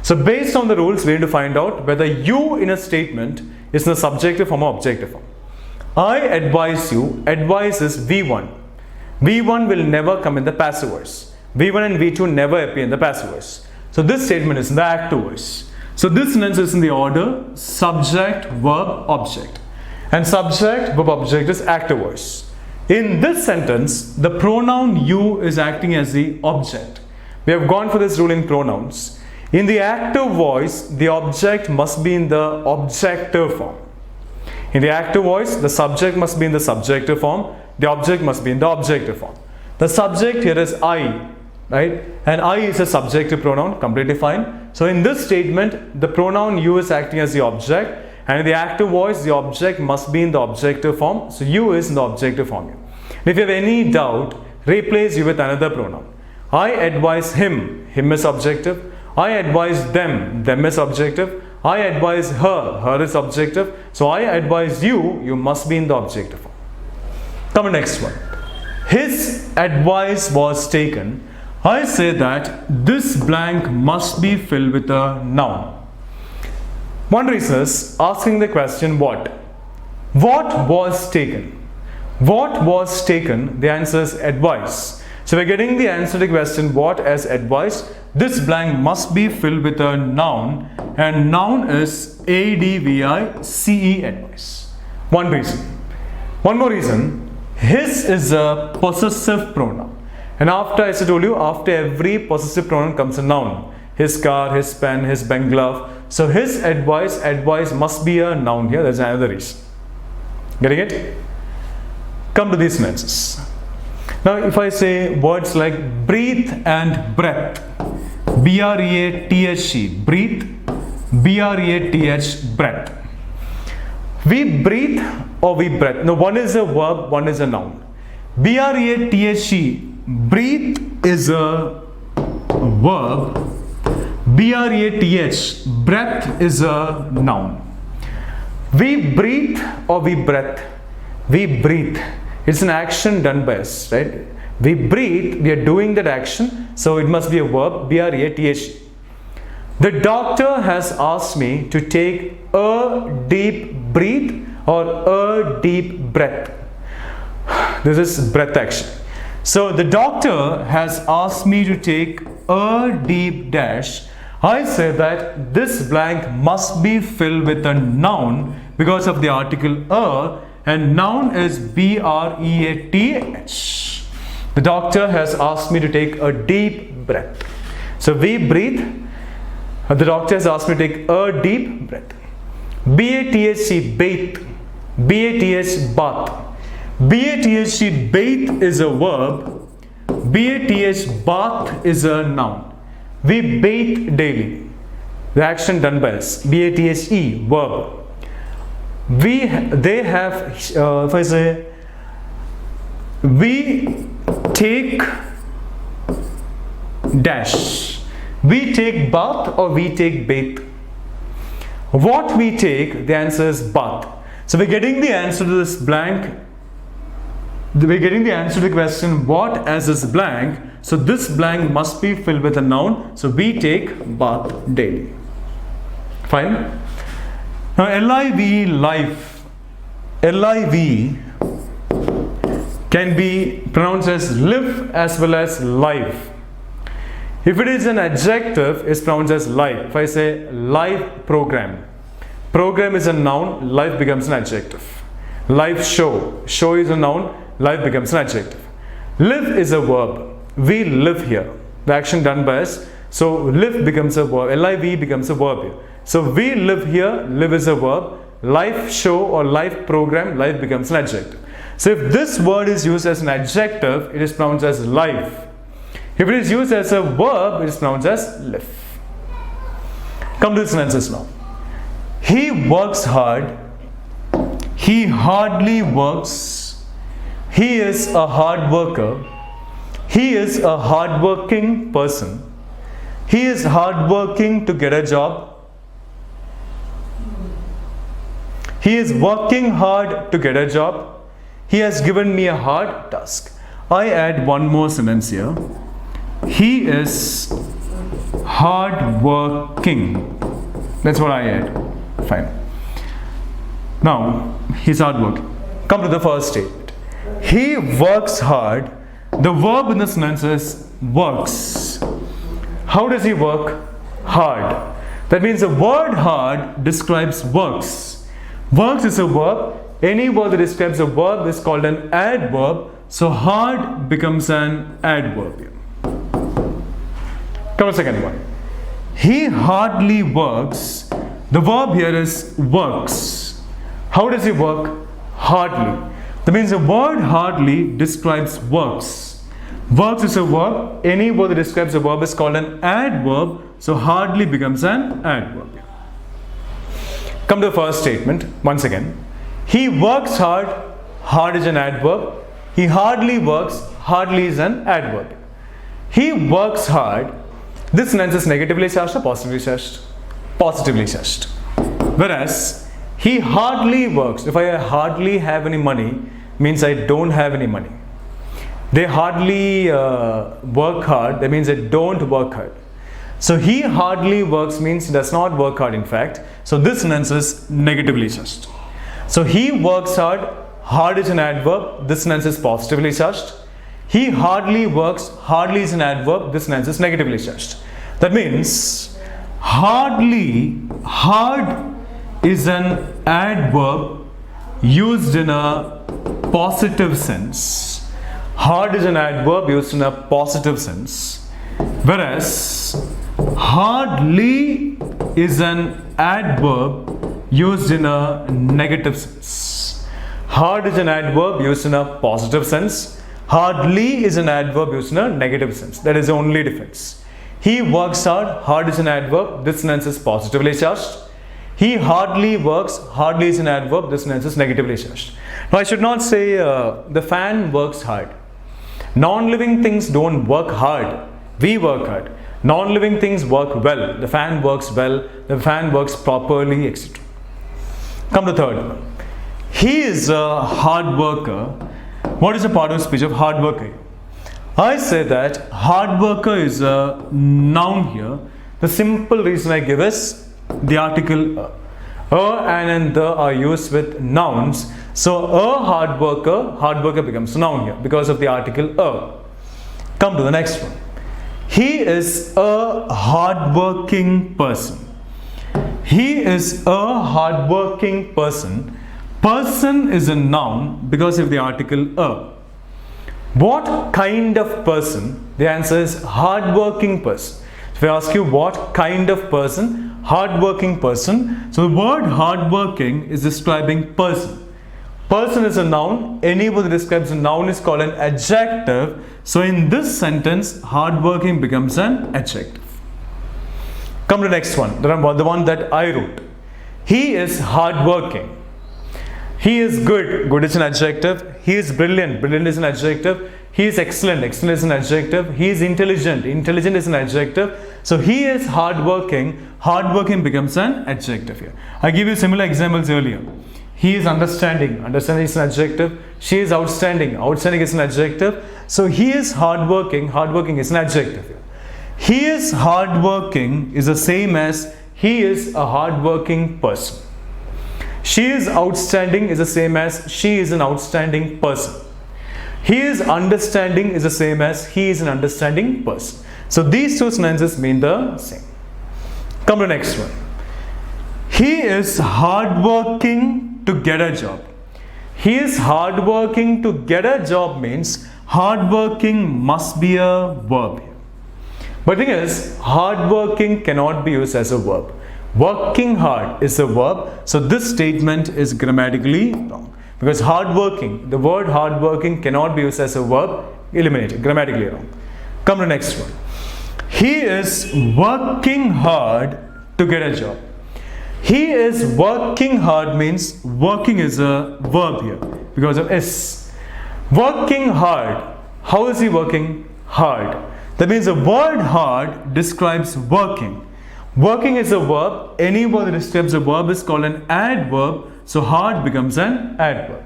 So based on the rules, we need to find out whether you in a statement is in the subjective form or objective form. I advise you. Advise is V1. V1 will never come in the passive voice. V1 and V2 never appear in the passive voice. So this statement is in the active voice. So this sentence is in the order subject, verb, object. And subject, verb, object is active voice. In this sentence, the pronoun you is acting as the object. We have gone for this rule in pronouns. In the active voice, the object must be in the objective form. In the active voice, the subject must be in the subjective form. The object must be in the objective form. The subject here is I, right? And I is a subjective pronoun, completely fine. So in this statement, the pronoun you is acting as the object, and in the active voice, the object must be in the objective form. So you is in the objective form here. If you have any doubt, replace you with another pronoun. I advise him. Him is objective. I advise them. Them is objective. I advise her. Her is objective. So I advise you. You must be in the objective form. Come to next one. His advice was taken. I say that this blank must be filled with a noun. One reason is asking the question what? What was taken? What was taken? The answer is advice. So we're getting the answer to the question what as advice. This blank must be filled with a noun, and noun is A-D-V-I-C-E, advice. One reason. One more reason. His is a possessive pronoun. And after, as I told you, after every possessive pronoun comes a noun. His car, his pen, his pen glove. So his advice must be a noun here. There's another reason. Getting it? Come to these sentences. Now if I say words like breathe and breath, B-R-E-A-T-H-E, breathe, B-R-E-A-T-H, breath. We breathe or we breath. Now one is a verb, one is a noun. B-R-E-A-T-H-E, breathe is a verb. B-R-E-A-T-H, breath is a noun. We breathe or we breath. We breathe. It's an action done by us, right? We breathe, we are doing that action, so it must be a verb, B-R-E-A-T-H. The doctor has asked me to take a deep breath or a deep breath. This is breath action. So the doctor has asked me to take a deep dash. I say that this blank must be filled with a noun because of the article a, and noun is B-R-E-A-T-H. The doctor has asked me to take a deep breath. So we breathe. The doctor has asked me to take a deep breath. B-A-T-H-E, bathe. B-A-T-H, bath. B-A-T-H-E, bathe is a verb. B-A-T-H, bath is a noun. We bathe daily. The action done by us. B-A-T-H-E, verb. They have, if I say, we take dash. We take bath or we take bathe. What we take, the answer is bath. So we're getting the answer to this blank. We're getting the answer to the question what as is blank. So this blank must be filled with a noun. So we take bath daily. Fine. Now L-I-V-E, life. L-I-V can be pronounced as live as well as life. If it is an adjective, it's pronounced as life. If I say life program, program is a noun, life becomes an adjective. Life show, show is a noun, life becomes an adjective. Live is a verb. We live here. The action done by us. So live becomes a verb. Live becomes a verb here. So we live here, live is a verb. Life show or life program, life becomes an adjective. So if this word is used as an adjective, it is pronounced as life. If it is used as a verb, it is pronounced as live. Come to the sentences now. He works hard. He hardly works. He is a hard worker. He is a hard-working person. He is hard-working to get a job. He is working hard to get a job. He has given me a hard task. I add one more sentence here. He is hard-working. That's what I add. Fine. Now, he's hard-working. Come to the first statement. He works hard. The verb in the sentence is works. How does he work? Hard. That means the word hard describes works. Works is a verb. Any word that describes a verb is called an adverb. So hard becomes an adverb here. Come to the second one. He hardly works. The verb here is works. How does he work? Hardly. That means the word hardly describes works. Works is a verb. Any word that describes a verb is called an adverb. So hardly becomes an adverb. Come to the first statement once again. He works hard. Hard is an adverb. He hardly works. Hardly is an adverb. He works hard. This sentence is negatively charged or positively charged? Positively charged. Whereas he hardly works. If I hardly have any money, means I don't have any money. They hardly work hard. That means they don't work hard. So he hardly works means he does not work hard in fact. So this sentence is negatively charged. So he works hard. Hard is an adverb. This sentence is positively charged. He hardly works. Hardly is an adverb. This sentence is negatively charged. That means hardly, hard is an adverb used in a positive sense. Hard is an adverb used in a positive sense. Whereas hardly is an adverb used in a negative sense. Hard is an adverb used in a positive sense. Hardly is an adverb used in a negative sense. That is the only difference. He works hard. Hard is an adverb. This sentence is positively charged. He hardly works. Hardly is an adverb. This sentence is negatively charged. Now I should not say the fan works hard. Non-living things don't work hard. We work hard. Non-living things work well. The fan works well. The fan works properly, etc. Come to the third one. He is a hard worker. What is the part of speech of hard worker? I say that hard worker is a noun here. The simple reason I give is the article and the are used with nouns. So a hard worker becomes a noun here because of the article a. Come to the next one. He is a hard-working person. He is a hard-working person. Person is a noun because of the article a. What kind of person? The answer is hard-working person. If I ask you what kind of person, hard-working person. So the word hard-working is describing person. Person is a noun. Any word that describes a noun is called an adjective. So in this sentence, hardworking becomes an adjective. Come to the next one, the one that I wrote. He is hardworking. He is good. Good is an adjective. He is brilliant. Brilliant is an adjective. He is excellent. Excellent is an adjective. He is intelligent. Intelligent is an adjective. So he is hardworking. Hardworking becomes an adjective here. I give you similar examples earlier. He is understanding. Understanding is an adjective. She is outstanding. Outstanding is an adjective. So he is hardworking. Hardworking is an adjective here. He is hardworking is the same as he is a hardworking person. She is outstanding is the same as she is an outstanding person. He is understanding is the same as he is an understanding person. So these two sentences mean the same. Come to the next one. He is hardworking to get a job. He is hardworking to get a job means hardworking must be a verb here. But the thing is, hardworking cannot be used as a verb. Working hard is a verb, so this statement is grammatically wrong. Because hardworking, the word hardworking cannot be used as a verb, eliminated, grammatically wrong. Come to the next one. He is working hard to get a job. He is working hard means working is a verb here because of S. Working hard. How is he working? Hard. That means the word hard describes working. Working is a verb. Any word that describes a verb is called an adverb. So hard becomes an adverb.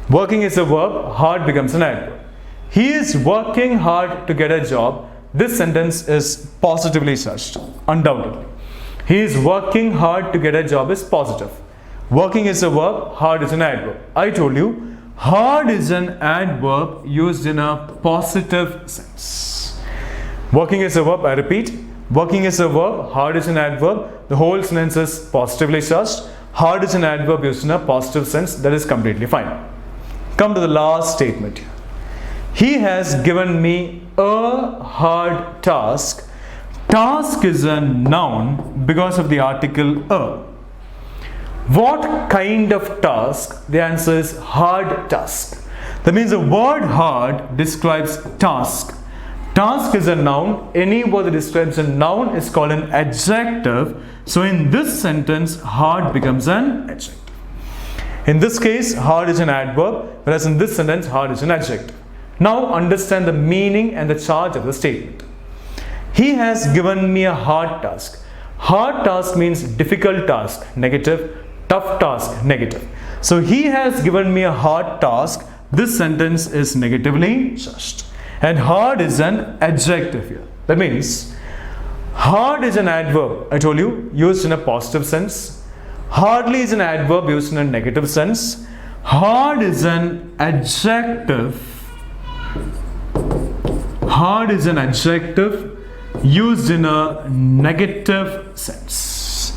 Working is a verb. Hard becomes an adverb. He is working hard to get a job. This sentence is positively charged, undoubtedly. He is working hard to get a job is positive. Working is a verb, hard is an adverb. I told you, hard is an adverb used in a positive sense. Working is a verb, I repeat. Working is a verb, hard is an adverb. The whole sentence is positively charged. Hard is an adverb used in a positive sense. That is completely fine. Come to the last statement. He has given me a hard task. Task is a noun because of the article a. What kind of task? The answer is hard task. That means the word hard describes task. Task is a noun. Any word that describes a noun is called an adjective. So in this sentence, hard becomes an adjective. In this case, hard is an adverb, whereas in this sentence, hard is an adjective. Now understand the meaning and the charge of the statement. He has given me a hard task. Hard task means difficult task, negative. Tough task, negative. So he has given me a hard task. This sentence is negatively charged. And hard is an adjective here. That means hard is an adverb, I told you, used in a positive sense. Hardly is an adverb used in a negative sense. Hard is an adjective. Hard is an adjective used in a negative sense.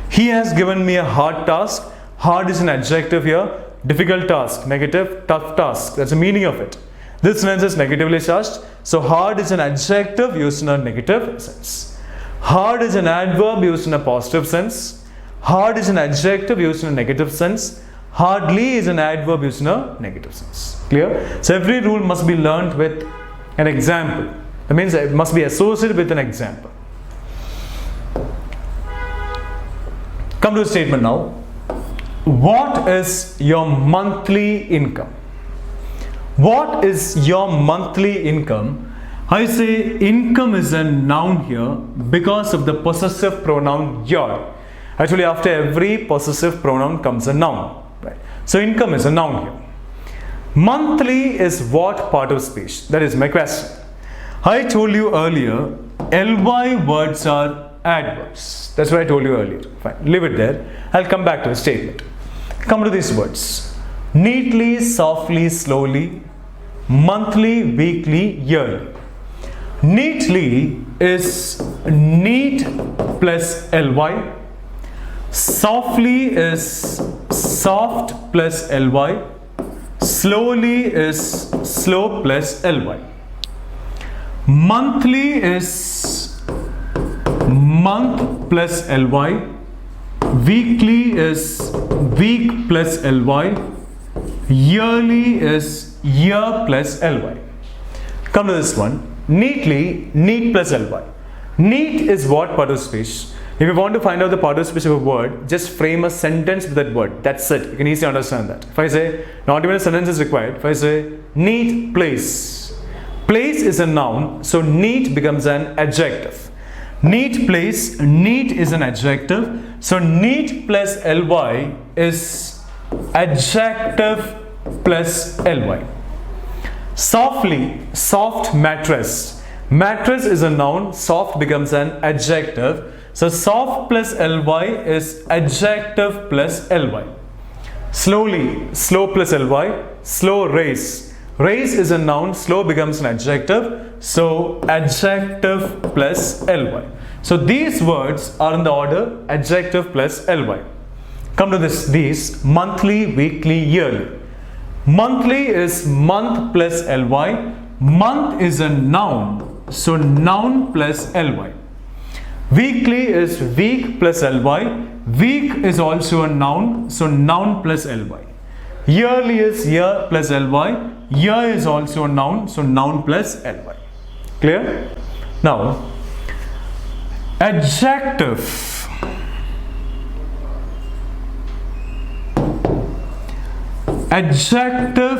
He has given me a hard task. Hard is an adjective here. Difficult task, negative. Tough task, that's the meaning of it. This sentence is negatively charged. So hard is an adjective used in a negative sense. Hard is an adverb used in a positive sense. Hard is an adjective used in a negative sense. Hardly is an adverb used in a negative sense. Clear? So every rule must be learnt with an example. That means it must be associated with an example. Come to the statement now. What is your monthly income? What is your monthly income? I say income is a noun here because of the possessive pronoun your. Actually, after every possessive pronoun comes a noun. Right? So income is a noun here. Monthly is what part of speech? That is my question. I told you earlier, ly words are adverbs. That's what I told you earlier. Fine, leave it there. I'll come back to the statement. Come to these words. Neatly, softly, slowly, monthly, weekly, yearly. Neatly is neat plus ly. Softly is soft plus ly. Slowly is slow plus ly. Monthly is month plus ly. Weekly is week plus ly. Yearly is year plus ly. Come to this one. Neatly, neat plus ly. Neat is what part of speech? If you want to find out the part of speech of a word, just frame a sentence with that word. That's it. You can easily understand that. If I say, not even a sentence is required. If I say, neat place. Place is a noun, so neat becomes an adjective. Neat place, neat is an adjective. So neat plus ly is adjective plus ly. Softly, soft mattress. Mattress is a noun, soft becomes an adjective. So soft plus ly is adjective plus ly. Slowly, slow plus ly. Slow race. Race is a noun, slow becomes an adjective. So adjective plus ly. So these words are in the order adjective plus ly. Come to these monthly, weekly, yearly. Monthly is month plus ly. Month is a noun, so noun plus ly. Weekly is week plus ly. Week is also a noun, so noun plus ly. Yearly is year plus ly. Year is also a noun, so noun plus ly. Clear? Now, adjective. Adjective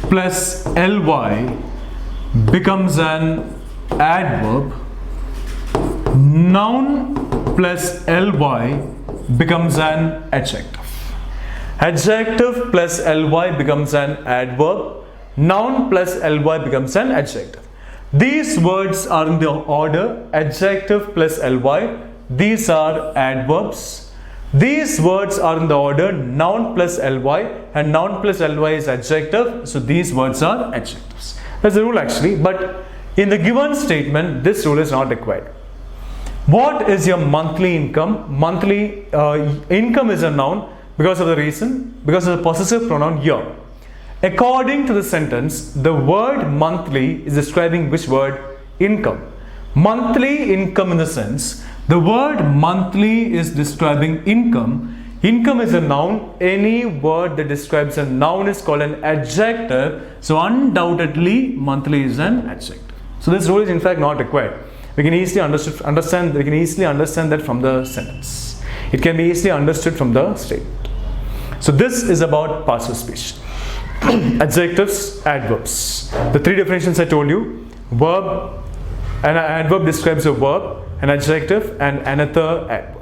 plus ly becomes an adverb. Noun plus ly becomes an adjective. Adjective plus ly becomes an adverb. Noun plus ly becomes an adjective. These words are in the order adjective plus ly. These are adverbs. These words are in the order noun plus ly, and noun plus ly is adjective. So these words are adjectives. That's the rule actually, but in the given statement, this rule is not required. What is your monthly income? Monthly income is a noun because of the possessive pronoun year. According to the sentence, the word monthly is describing which word? Income. Monthly income in the sense, the word monthly is describing income. Income is a noun. Any word that describes a noun is called an adjective. So undoubtedly, monthly is an adjective. So this rule is in fact not required. We can easily understand that from the sentence. It can be easily understood from the statement. So this is about parts of speech. Adjectives, adverbs. The three definitions I told you: verb, an adverb describes a verb, an adjective, and another adverb.